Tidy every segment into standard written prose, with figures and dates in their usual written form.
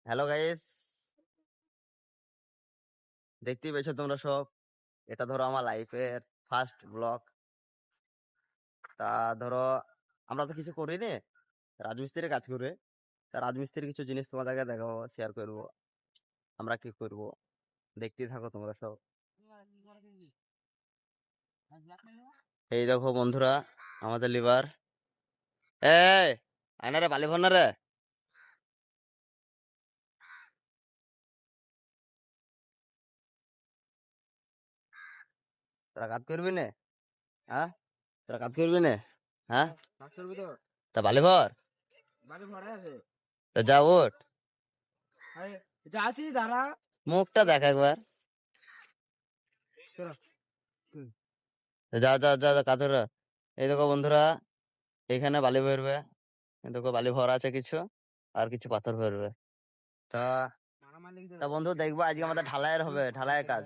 Hello guys, দেখতেই পেয়েছো তোমরা সব। এটা ধরো আমার লাইফের ফার্স্ট ব্লগ। তা ধরো আমরা তো কিছু করিনি, রাজমিস্ত্রির কাজ করে। তা রাজমিস্ত্রির কিছু জিনিস তোমাদেরকে দেখাবো, শেয়ার করবো আমরা কি করব। দেখতেই থাকো তোমরা সব। এই দেখো বন্ধুরা, আমাদের লিভার। এই আয়না রে, বালি ভর না রে। তোরা কাজ করবি না? হ্যাঁ, তোরা কাজ করবি না? হ্যাঁ, তা বালি ভর। তা যা ওঠ, মুখটা দেখ একবার। যা যা যা যা, কাজ কর। এই দেখো বন্ধুরা, এখানে বালি ভরবে। এই দেখো বালি ভরা আছে কিছু, আর কিছু পাথর ভরবে। তা তা বন্ধু দেখবো আজকে আমাদের ঢালাইয়ের হবে, ঢালাইয়ের কাজ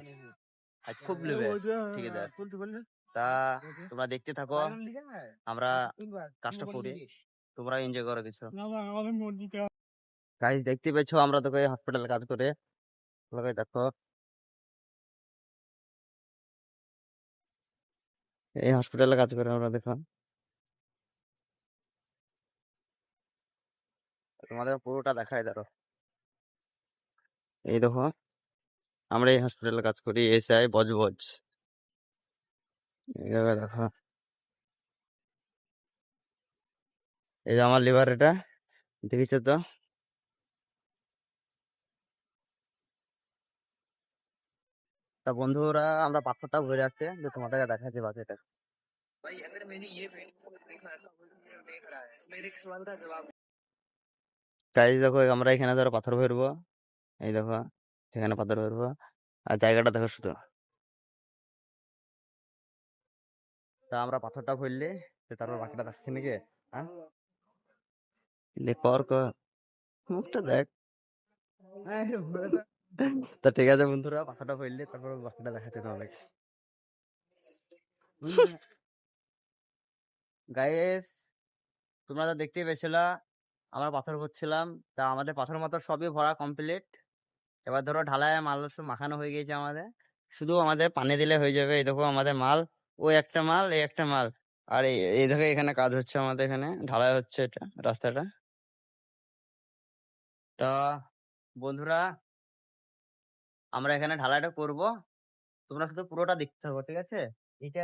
আজ খুব নেবে ঠিকাদার। তা তোমরা দেখতে থাকো, আমরা কাজটা করি, তোমরা এনজয় করো কিছু। গাইস দেখতে পেয়েছো, আমরা তোকে হসপিটালে কাজ করে। তোমরা দেখো, এই হসপিটালে কাজ করে আমরা। দেখো তোমাদের পুরোটা দেখাই ধরো। এই দেখো, আমরা এই হসপিটালে কাজ করি, এসআই বজবজ। এই দেখো দেখো, এই যে আমার লিভার, এটা দেখেছো তো। তা বন্ধুরা, আমরা পাথরটা ভরে যাচ্ছে যে তোমাদেরকে দেখাচ্ছি বাকিটা। গাইস দেখো, আমরা এখানে ধরো পাথর ভরবো। এই দেখো, এখানে পাথর ভরবো, আর জায়গাটা দেখো শুধু। তা আমরা পাথরটা ভরলে তারপর বাকিটা দেখছি নাকি। হ্যাঁ, লে কর কর, মুখটা দেখ। তা ঠিক আছে বন্ধুরা, পাথরটা ভরলে তারপর বাকিটা দেখাচ্ছি তোমাদেরকে। গাইস তোমরা তো দেখতেই পেয়েছিলা, আমরা পাথর ভরছিলাম। তা আমাদের পাথর মাথর সবই ভরা কমপ্লিট। এবার ধরো ঢালাই মাল সব মাখানো হয়ে গেছে আমাদের, শুধু আমাদের পানি দিলে হয়ে যাবে। এই দেখো আমাদের মাল, ওই একটা মাল, এই একটা মাল। আর এই দেখো এখানে কাজ হচ্ছে, আমাদের এখানে ঢালাই হচ্ছে এটা রাস্তাটা। তা বন্ধুরা, আমরা এখানে ঢালাইটা করব, তোমরা শুধু পুরোটা দেখতে থাকো, ঠিক আছে? এটা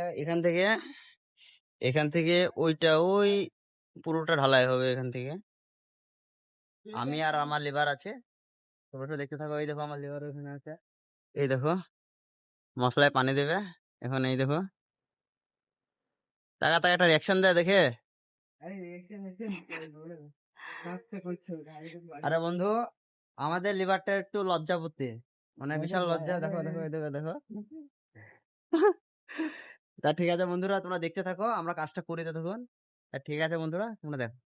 এখান থেকে ওইটা, ওই পুরোটা ঢালাই হবে এখান থেকে। আমি আর আমার লিভার আছে, তোমরা শুধু দেখতে থাকো। এই দেখো আমার লিভার ওখানে আছে। এই দেখো মশলায় পানি দেবে এখন। এই দেখো, টাকা টাকা একটা রিয়াকশন দেয় দেখে। আরে বন্ধু, আমাদের লিভারটা একটু লজ্জাপতি, মানে বিশাল লজ্জা। দেখো দেখো, এই দেখো দেখো। তা ঠিক আছে বন্ধুরা, তোমরা দেখতে থাকো, আমরা কাজটা করে ততক্ষণ। তা ঠিক আছে বন্ধুরা, তোমরা দেখো।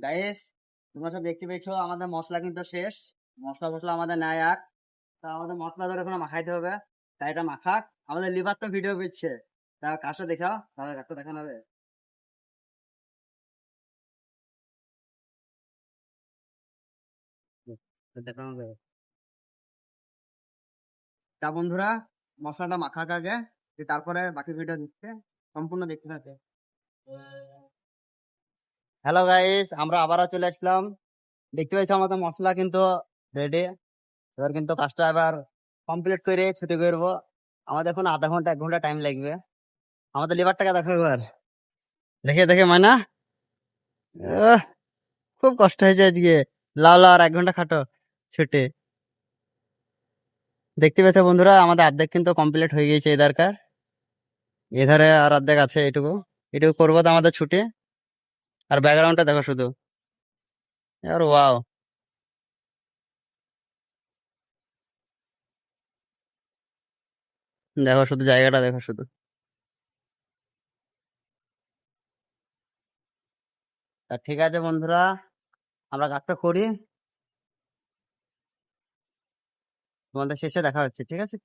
গাইস তোমরা সব দেখতে পেয়েছো, আমাদের মশলা কিন্তু শেষ। মশলা ফসলা আমাদের নাই আর। তা আমাদের মশলা ধরে এখন মাখাইতে হবে। তাই এটা মাখাক, আমাদের লিভার তো ভিডিও করছে। তা কাজটা দেখাও, তাহলে কাজটা দেখানো হবে। দেখানো হবে। তা বন্ধুরা, মশলাটা মাখাক আগে, দিয়ে তারপরে বাকি ভিডিও দিচ্ছে। সম্পূর্ণ দেখতে থাকে। হ্যালো গাইস, আমরা আবারও চলে আসলাম। দেখতে পাচ্ছি আমাদের মশলা কিন্তু রেডি। এবার কিন্তু কাজটা এবার কমপ্লিট করে ছুটি করবো। আমাদের এখন আধা ঘন্টা 1 ঘন্টা টাইম লাগবে। আমাদের লিভারটাকে দেখো এবার, দেখে দেখে মানা আহ, খুব কষ্ট হয়েছে আজকে। লাও লাও আর 1 ঘন্টা খাটো ছুটে। দেখতে পেয়েছো বন্ধুরা, আমাদের অর্ধেক কিন্তু কমপ্লিট হয়ে গেছে এধারকার। এধারে আর অর্ধেক আছে, এটুকু এটুকু করবো তো আমাদের ছুটে। আর ব্যাকগ্রাউন্ডটা দেখো শুধু, আর ওয়াও, দেখো শুধু জায়গাটা দেখো শুধু। তা ঠিক আছে বন্ধুরা, আমরা কাজটা করি, তোমাদের শেষে দেখা হচ্ছে, ঠিক আছে?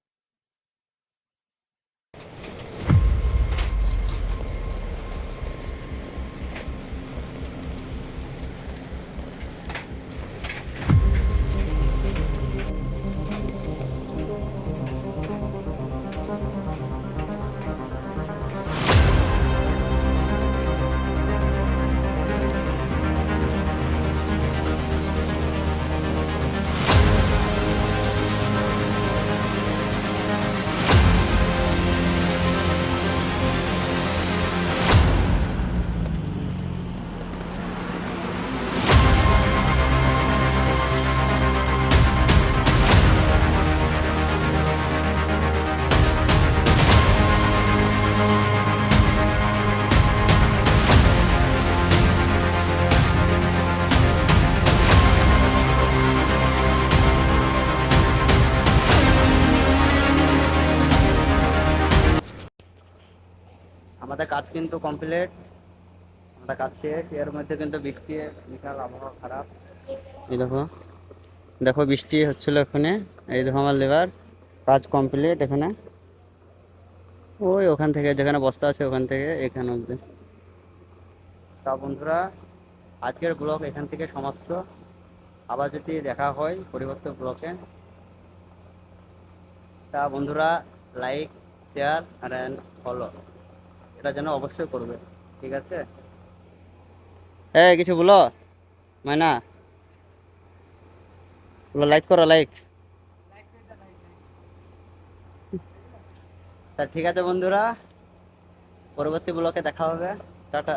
আমাদের কাজ কিন্তু কমপ্লিট, আমাদের কাজ শেষ। এর মধ্যে কিন্তু বৃষ্টি, বিশাল আবহাওয়া খারাপ। এই দেখো, দেখো বৃষ্টি হচ্ছিল এখানে। এই দেখো আমার লেবার কাজ কমপ্লিট এখানে। ওই ওখান থেকে যেখানে বস্তা আছে ওখান থেকে এখানে অব্দি। তা বন্ধুরা, আজকের ব্লগ এখান থেকে সমাপ্ত। আবার যদি দেখা হয় পরিবর্তন ব্লগে, তা বন্ধুরা লাইক, শেয়ার অ্যান্ড ফলো এটা যেন অবশ্যই করবে, ঠিক আছে? হ্যাঁ, কিছু বলো মাইনা, বলো লাইক করো, লাইক। তা ঠিক আছে বন্ধুরা, পরবর্তী ব্লগে দেখা হবে। টাটা।